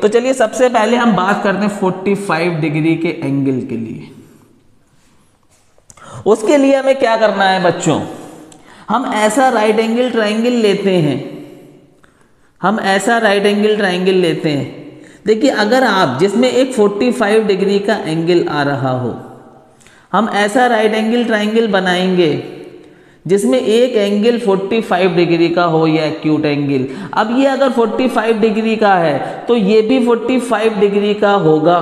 तो चलिए सबसे पहले हम बात करते हैं 45 डिग्री के एंगल के लिए। उसके लिए हमें क्या करना है बच्चों, हम ऐसा राइट एंगल ट्रायंगल लेते हैं, हम ऐसा राइट एंगल ट्रायंगल लेते हैं। देखिए अगर आप जिसमें एक 45 डिग्री का एंगल आ रहा हो, हम ऐसा राइट एंगल ट्रायंगल बनाएंगे जिसमें एक एंगल 45 डिग्री का हो या एक्यूट एंगल। अब ये अगर 45 डिग्री का है तो ये भी 45 डिग्री का होगा।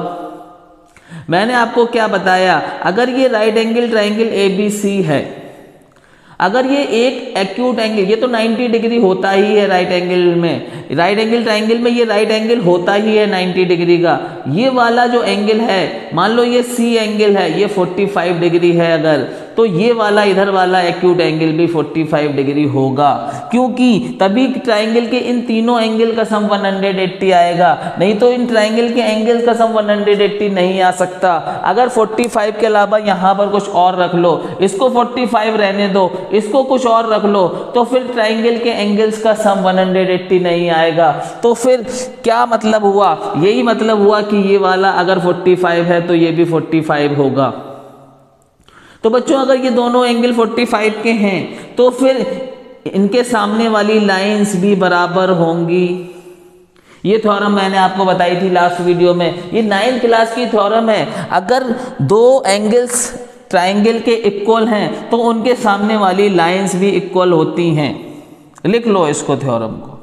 मैंने आपको क्या बताया, अगर ये राइट एंगल ट्रायंगल ABC है, अगर ये एक एक्यूट एंगल, ये तो 90 डिग्री होता ही है राइट एंगल में, राइट एंगल ट्रायंगल में ये राइट एंगल होता ही है 90 डिग्री का। ये वाला जो एंगल है, मान लो ये C एंगल है, ये 45 डिग्री है अगर, तो ये वाला इधर वाला एक्यूट एंगल भी 45 डिग्री होगा, क्योंकि तभी ट्रायंगल के इन तीनों एंगल का सम 180 आएगा, नहीं तो इन ट्रायंगल के एंगल का सम 180 नहीं आ सकता। अगर 45 के अलावा यहाँ पर कुछ और रख लो, इसको 45 रहने दो, इसको कुछ और रख लो, तो फिर ट्रायंगल के एंगल्स का सम 180 नहीं आएगा। तो फिर क्या मतलब हुआ, यही मतलब हुआ कि ये वाला अगर 45 है तो ये भी 45 होगा। तो बच्चों अगर ये दोनों एंगल 45 के हैं तो फिर इनके सामने वाली लाइंस भी बराबर होंगी। ये थ्योरम मैंने आपको बताई थी लास्ट वीडियो में, ये 9th क्लास की थ्योरम है। अगर दो एंगल्स ट्रायंगल के इक्वल हैं तो उनके सामने वाली लाइंस भी इक्वल होती हैं। लिख लो इसको, थ्योरम को।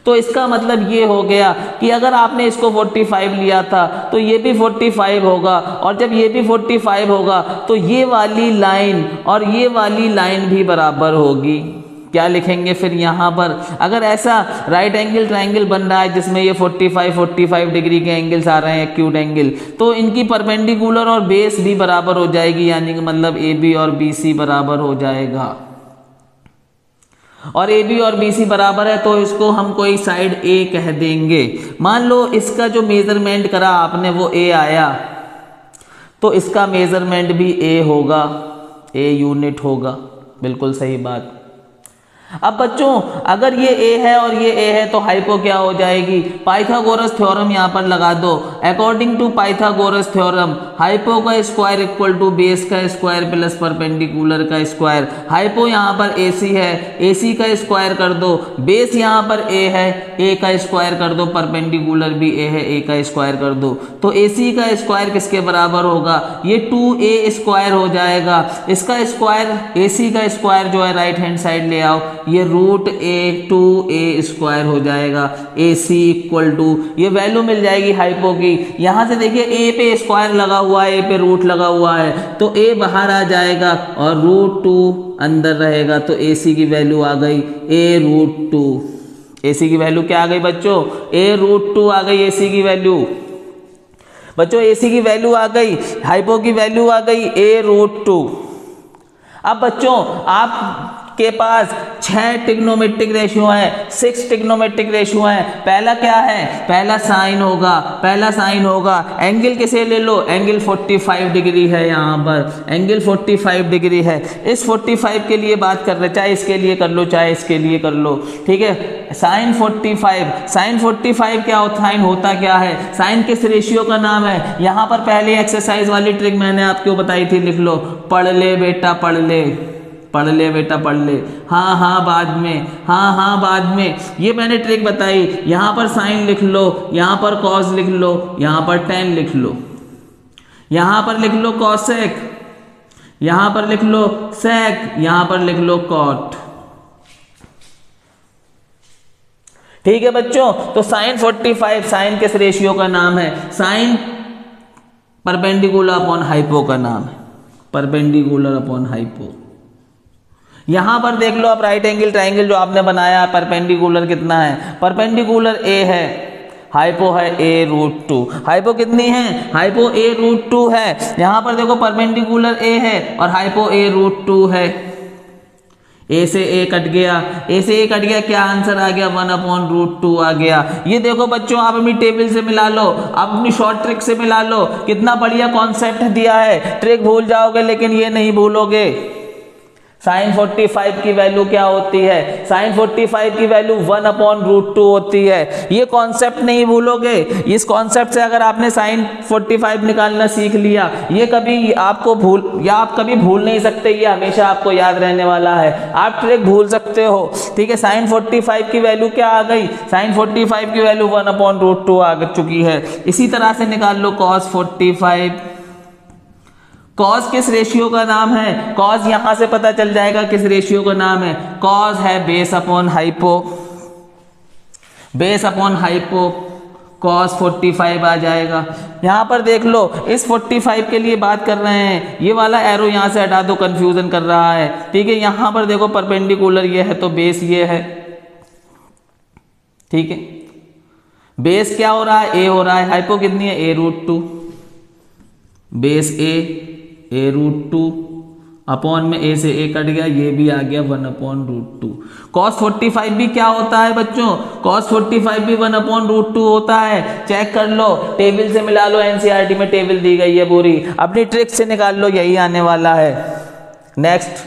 तो इसका मतलब ये हो गया कि अगर आपने इसको 45 लिया था तो ये भी 45 होगा, और जब ये भी 45 होगा तो ये वाली लाइन और ये वाली लाइन भी बराबर होगी। क्या लिखेंगे फिर यहाँ पर, अगर ऐसा राइट एंगल ट्रायंगल बन रहा है जिसमें ये 45 डिग्री के एंगल्स आ रहे हैं एक्यूट एंगल, तो इनकी परपेंडिकुलर और बेस भी बराबर हो जाएगी, यानी कि मतलब AB और BC बराबर हो जाएगा। और AB और BC बराबर है तो इसको हम कोई साइड A कह देंगे। मान लो इसका जो मेजरमेंट करा आपने वो A आया, तो इसका मेजरमेंट भी A होगा, A यूनिट होगा। बिल्कुल सही बात। अब बच्चों अगर ये A है और ये A है तो हाइपो क्या हो जाएगी, पाइथागोरस थ्योरम यहाँ पर लगा दो। According to Pythagoras theorem hypo का स्क्वायर इक्वल टू बेस का स्क्वायर प्लस परपेंडिकुलर का स्क्वायर। हाइपो यहाँ पर AC है, AC का स्क्वायर कर दो, बेस यहाँ पर A है, A का स्क्वायर कर दो, परपेंडिकुलर भी A है, A का स्क्वायर कर दो। तो AC का स्क्वायर किसके बराबर होगा, ये 2A स्क्वायर हो जाएगा। इसका स्क्वायर AC का स्क्वायर जो है राइट हैंड साइड ले आओ, ये √A 2A स्क्वायर हो जाएगा। AC इक्वल टू, ये वैल्यू मिल जाएगी हाइपो की। यहां से देखिए A पे स्क्वायर लगा हुआ है, A पे रूट लगा हुआ है, तो A बाहर आ जाएगा और √2 अंदर रहेगा, तो AC की वैल्यू आ गई A√2। AC की वैल्यू क्या आ गई बच्चों, A√2 आ गई AC की वैल्यू। बच्चों AC की वैल्यू आ गई, हाइपो की वैल्यू आ गई A√2। अब बच्चों आप के पास 6 ट्रिग्नोमेट्रिक रेशियो है, 6 ट्रिग्नोमेट्रिक रेशियो है। पहला क्या है, पहला साइन होगा, पहला साइन होगा। एंगल किसे ले लो, एंगल 45 डिग्री है, यहाँ पर एंगल 45 डिग्री है। इस 45 के लिए बात कर रहे, चाहे इसके लिए कर लो चाहे इसके लिए कर लो, ठीक है। साइन 45, साइन 45 क्या होता, साइन होता क्या है, साइन किस रेशियो का नाम है। यहाँ पर पहले एक्सरसाइज वाली ट्रिक मैंने आपको बताई थी, लिख लो, पढ़ ले बेटा पढ़ ले, पढ़ ले बेटा पढ़ ले, हाँ हाँ बाद में, हाँ हाँ बाद में। ये मैंने ट्रिक बताई। यहाँ पर साइन लिख लो, यहाँ पर कॉस लिख लो, यहाँ पर टेन लिख लो, यहाँ पर लिख लो कॉसेक, यहाँ पर लिख लो सेक, यहाँ पर लिख लो कॉट। ठीक है बच्चों, तो साइन 45 साइन किस रेशियो का नाम है, साइन परपेंडिकुलर अपॉन हाइपो का नाम है, परपेंडिकुलर अपॉन हाइपो। यहां पर देख लो आप राइट एंगल ट्रायंगल जो आपने बनाया, परपेंडिकुलर कितना है, परपेंडिकुलर A है, हाइपो है A√2। हाइपो कितनी है, हाइपो A√2 है। यहां पर देखो परपेंडिकुलर A है और हाइपो A√2 है। A से A कट गया, A से A कट गया, क्या आंसर आ गया, 1/√2 आ गया। ये देखो बच्चों आप अपनी टेबल से मिला लो, आप अपनी शॉर्ट ट्रिक से मिला लो, कितना बढ़िया कॉन्सेप्ट दिया है। ट्रिक भूल जाओगे लेकिन ये नहीं भूलोगे, साइन 45 की वैल्यू क्या होती है? साइन 45 की वैल्यू 1/√2 होती है। ये कॉन्सेप्ट नहीं भूलोगे। इस कॉन्सेप्ट से अगर आपने साइन 45 निकालना सीख लिया, ये कभी आपको आप कभी भूल नहीं सकते, ये हमेशा आपको याद रहने वाला है। आप ट्रिक भूल सकते हो, ठीक है। साइन 45 की वैल्यू क्या आ गई? साइन 45 की वैल्यू 1/√2 आ चुकी है। इसी तरह से निकाल लो कॉस 45। कॉस किस रेशियो का नाम है? कॉस यहां से पता चल जाएगा किस रेशियो का नाम है। कॉस है base upon hypo, base upon hypo, cos 45 आ जाएगा। यहां पर देख लो, इस 45 के लिए बात कर रहे हैं, ये वाला एरो यहां से हटा दो, कंफ्यूजन कर रहा है, ठीक है। यहां पर देखो परपेंडिकुलर ये है तो बेस ये है, ठीक है। बेस क्या हो रहा है? ए हो रहा है। हाइपो कितनी है? a√2, बेस a√2 अपॉन में a से a कट गया, ये भी आ गया 1/√2। cos 45 भी क्या होता है बच्चों? cos 45 भी 1/√2 होता है। चेक कर लो, टेबल से मिला लो, एनसीईआरटी में टेबल दी गई है पूरी, अपनी ट्रिक से निकाल लो, यही आने वाला है। Next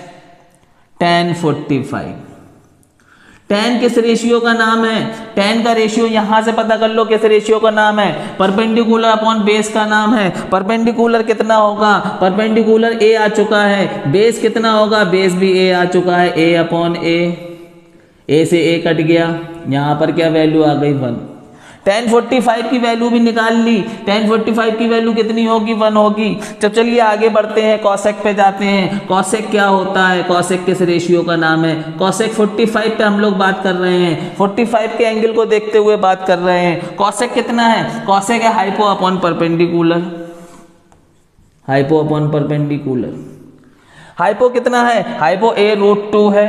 tan 45। tan किस रेशियो का नाम है? tan का रेशियो यहां से पता कर लो किस रेशियो का नाम है। परपेंडिकुलर अपॉन बेस का नाम है। परपेंडिकुलर कितना होगा? परपेंडिकुलर a आ चुका है। बेस कितना होगा? बेस भी a आ चुका है, a/a, a से a कट गया, यहां पर क्या वैल्यू आ गई? 1। tan 45 की वैल्यू भी निकाल ली। tan 45 की वैल्यू कितनी होगी? 1 होगी। जब चलिए आगे बढ़ते हैं, कॉसेक पे जाते हैं। कॉसेक क्या होता है? कॉसेक किस रेशियो का नाम है? कॉसेक 45 पे हम लोग बात कर रहे हैं, 45 के एंगल को देखते हुए बात कर रहे हैं। कॉसेक कितना है? कॉसेक है hypo upon perpendicular, hypo upon perpendicular. Hypo कितना है? हाइपो a√2 है,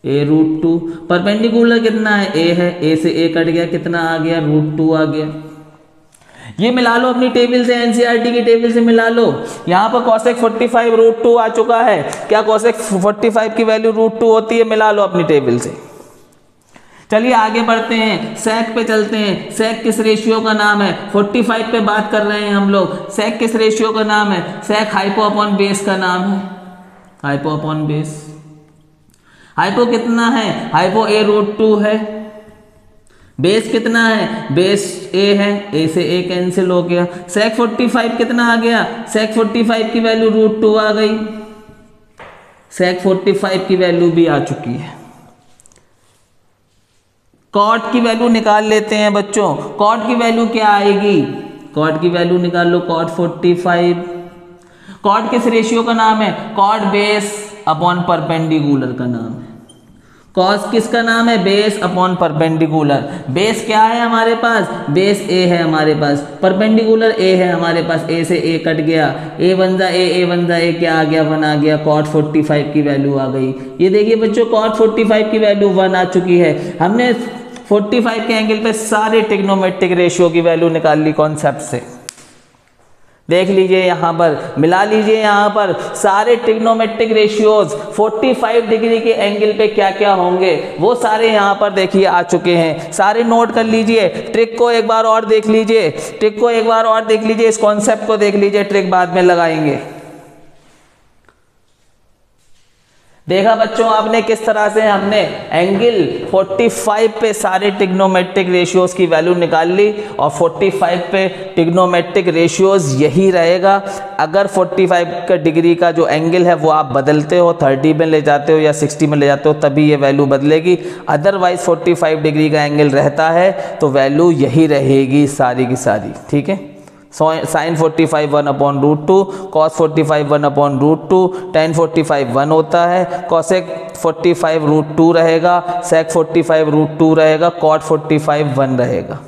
a√2। परपेंडिकुलर कितना है? a है, a से a कट गया, कितना आ गया? √2 आ गया। ये मिला लो अपनी टेबल से, एनसीईआरटी की टेबल से मिला लो। यहां पर cosec 45 √2 आ चुका है। क्या cosec 45 की वैल्यू √2 होती है? मिला लो अपनी टेबल से। चलिए आगे बढ़ते हैं, sec पे चलते हैं। sec किस रेशियो का नाम है? 45 पे बात कर रहे हैं हम लोग। sec किस रेशियो का नाम है? sec हाइपो अपॉन बेस का नाम है, हाइपो अपॉन बेस। हाइपो कितना है? हाइपो a√2 है। बेस कितना है? बेस a है, a से a कैंसिल हो गया। sec 45 कितना आ गया? sec 45 की वैल्यू √2 आ गई। sec 45 की वैल्यू भी आ चुकी है। cot की वैल्यू निकाल लेते हैं बच्चों। cot की वैल्यू क्या आएगी? cot की वैल्यू निकाल लो, cot 45। cot किस रेशियो का नाम है? cot बेस अपॉन परपेंडिकुलर का नाम है। cos किसका नाम है? Base upon perpendicular. बेस क्या है हमारे पास? बेस a है हमारे पास, परपेंडिकुलर a है हमारे पास, a से a कट गया, a बन जा a क्या आ गया? 1 आ गया। cot 45 की वैल्यू आ गई। ये देखिए बच्चों, cot 45 की वैल्यू 1 आ चुकी है। हमने 45 के एंगल पे सारे ट्रिग्नोमेट्रिक रेशियो की वैल्यू निकाल ली कॉन्सेप्ट से। देख लीजिए यहां पर, मिला लीजिए यहां पर सारे ट्रिग्नोमेट्रिक रेशियोज 45 डिग्री के एंगल पे क्या क्या होंगे वो सारे यहां पर देखिए आ चुके हैं। सारे नोट कर लीजिए। ट्रिक को एक बार और देख लीजिए, ट्रिक को एक बार और देख लीजिए, इस कॉन्सेप्ट को देख लीजिए, ट्रिक बाद में लगाएंगे। देखा बच्चों आपने किस तरह से हमने एंगल 45 पे सारे ट्रिग्नोमेट्रिक रेशियोज की वैल्यू निकाल ली, और 45 पे ट्रिग्नोमेट्रिक रेशियोज यही रहेगा। अगर 45 का डिग्री का जो एंगल है वो आप बदलते हो, 30 में ले जाते हो या 60 में ले जाते हो, तभी ये वैल्यू बदलेगी। अदरवाइज 45 डिग्री का एंगल रहता है तो वैल्यू यही रहेगी सारी की सारी, ठीक है। साइन 45 1/√2, cos 45 1/√2, tan 45 1 होता है, cosec 45 √2 रहेगा, sec 45 √2 रहेगा, cot 45 1 रहेगा।